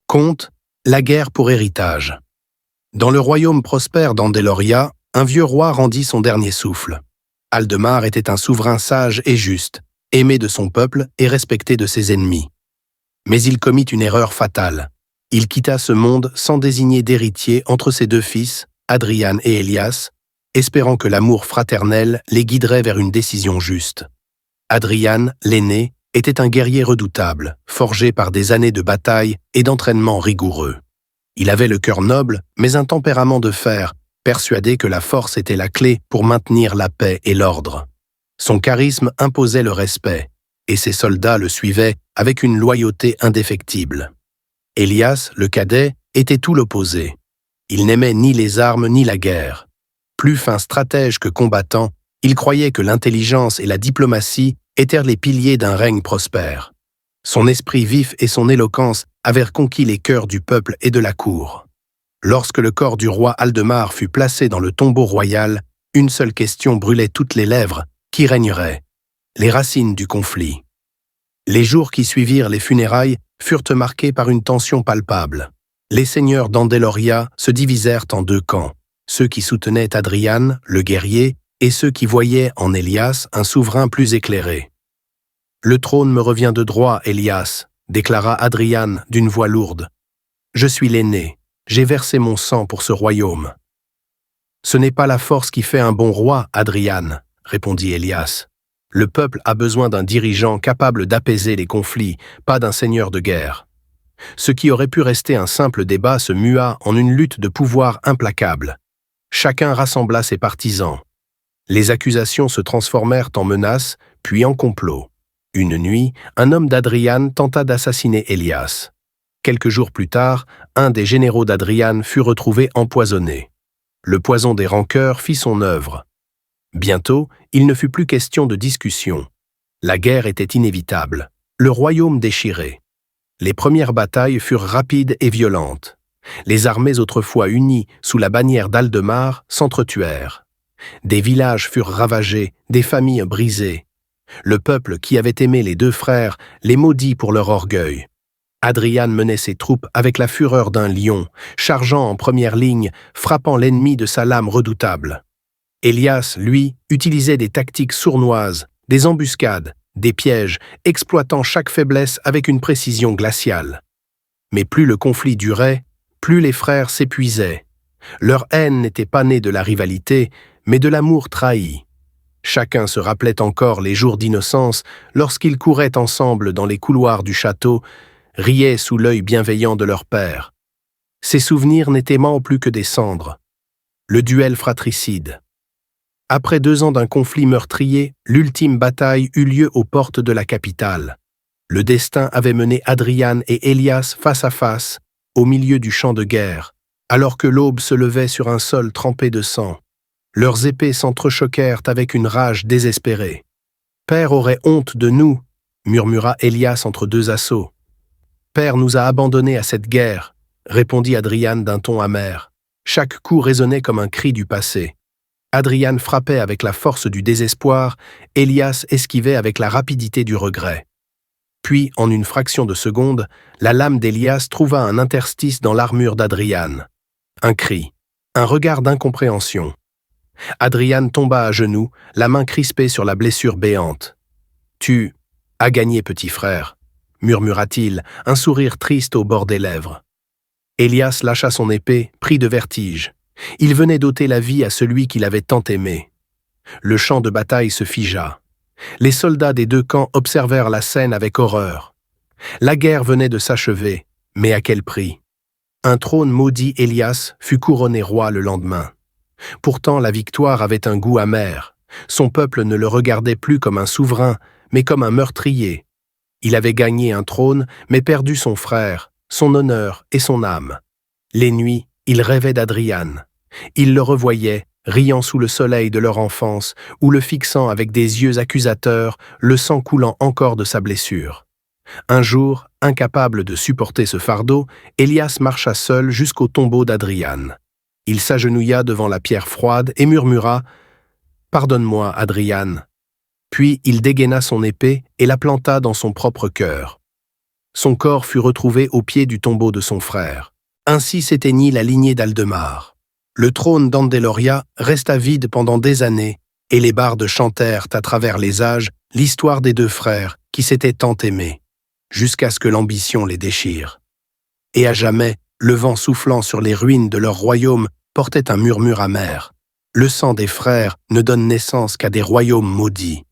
Conte, la guerre pour héritage. Dans le royaume prospère d'Andeloria, un vieux roi rendit son dernier souffle. Aldemar était un souverain sage et juste, aimé de son peuple et respecté de ses ennemis. Mais il commit une erreur fatale. Il quitta ce monde sans désigner d'héritier entre ses deux fils, Adrian et Elias, espérant que l'amour fraternel les guiderait vers une décision juste. Adrian, l'aîné, était un guerrier redoutable, forgé par des années de bataille et d'entraînement rigoureux. Il avait le cœur noble, mais un tempérament de fer, persuadé que la force était la clé pour maintenir la paix et l'ordre. Son charisme imposait le respect, et ses soldats le suivaient avec une loyauté indéfectible. Elias, le cadet, était tout l'opposé. Il n'aimait ni les armes ni la guerre. Plus fin stratège que combattant, il croyait que l'intelligence et la diplomatie étaient les piliers d'un règne prospère. Son esprit vif et son éloquence avaient conquis les cœurs du peuple et de la cour. Lorsque le corps du roi Aldemar fut placé dans le tombeau royal, une seule question brûlait toutes les lèvres: qui régnerait? Les racines du conflit. Les jours qui suivirent les funérailles furent marqués par une tension palpable. Les seigneurs d'Andeloria se divisèrent en deux camps, ceux qui soutenaient Adrian, le guerrier, et ceux qui voyaient en Elias un souverain plus éclairé. « Le trône me revient de droit, Elias, » déclara Adrian d'une voix lourde. « Je suis l'aîné, j'ai versé mon sang pour ce royaume. »« Ce n'est pas la force qui fait un bon roi, Adrian, » répondit Elias. « Le peuple a besoin d'un dirigeant capable d'apaiser les conflits, pas d'un seigneur de guerre. » Ce qui aurait pu rester un simple débat se mua en une lutte de pouvoir implacable. Chacun rassembla ses partisans. Les accusations se transformèrent en menaces, puis en complots. Une nuit, un homme d'Adrian tenta d'assassiner Elias. Quelques jours plus tard, un des généraux d'Adrian fut retrouvé empoisonné. Le poison des rancœurs fit son œuvre. Bientôt, il ne fut plus question de discussion. La guerre était inévitable. Le royaume déchiré. Les premières batailles furent rapides et violentes. Les armées autrefois unies sous la bannière d'Aldemar s'entretuèrent. Des villages furent ravagés, des familles brisées. Le peuple qui avait aimé les deux frères les maudit pour leur orgueil. Adrian menait ses troupes avec la fureur d'un lion, chargeant en première ligne, frappant l'ennemi de sa lame redoutable. Elias, lui, utilisait des tactiques sournoises, des embuscades, des pièges, exploitant chaque faiblesse avec une précision glaciale. Mais plus le conflit durait, plus les frères s'épuisaient. Leur haine n'était pas née de la rivalité, mais de l'amour trahi. Chacun se rappelait encore les jours d'innocence lorsqu'ils couraient ensemble dans les couloirs du château, riaient sous l'œil bienveillant de leur père. Ces souvenirs n'étaient plus que des cendres. Le duel fratricide. Après 2 ans d'un conflit meurtrier, l'ultime bataille eut lieu aux portes de la capitale. Le destin avait mené Adrian et Elias face à face, au milieu du champ de guerre, alors que l'aube se levait sur un sol trempé de sang. Leurs épées s'entrechoquèrent avec une rage désespérée. « Père aurait honte de nous, » murmura Elias entre 2 assauts. « Père nous a abandonnés à cette guerre, » répondit Adrian d'un ton amer. Chaque coup résonnait comme un cri du passé. Adrian frappait avec la force du désespoir, Elias esquivait avec la rapidité du regret. Puis, en une fraction de seconde, la lame d'Elias trouva un interstice dans l'armure d'Adrian. Un cri, un regard d'incompréhension. Adrian tomba à genoux, la main crispée sur la blessure béante. « Tu as gagné, petit frère », murmura-t-il, un sourire triste au bord des lèvres. Elias lâcha son épée, pris de vertige. Il venait d'ôter la vie à celui qu'il avait tant aimé. Le champ de bataille se figea. Les soldats des 2 camps observèrent la scène avec horreur. La guerre venait de s'achever, mais à quel prix? Un trône maudit Elias fut couronné roi le lendemain. Pourtant, la victoire avait un goût amer. Son peuple ne le regardait plus comme un souverain, mais comme un meurtrier. Il avait gagné un trône, mais perdu son frère, son honneur et son âme. Les nuits, il rêvait d'Adrian. Il le revoyait, riant sous le soleil de leur enfance, ou le fixant avec des yeux accusateurs, le sang coulant encore de sa blessure. Un jour, incapable de supporter ce fardeau, Elias marcha seul jusqu'au tombeau d'Adrian. Il s'agenouilla devant la pierre froide et murmura « Pardonne-moi, Adrian ». Puis il dégaina son épée et la planta dans son propre cœur. Son corps fut retrouvé au pied du tombeau de son frère. Ainsi s'éteignit la lignée d'Aldemar. Le trône d'Andeloria resta vide pendant des années, et les bardes chantèrent à travers les âges l'histoire des deux frères qui s'étaient tant aimés, jusqu'à ce que l'ambition les déchire. Et à jamais, le vent soufflant sur les ruines de leur royaume portait un murmure amer. Le sang des frères ne donne naissance qu'à des royaumes maudits.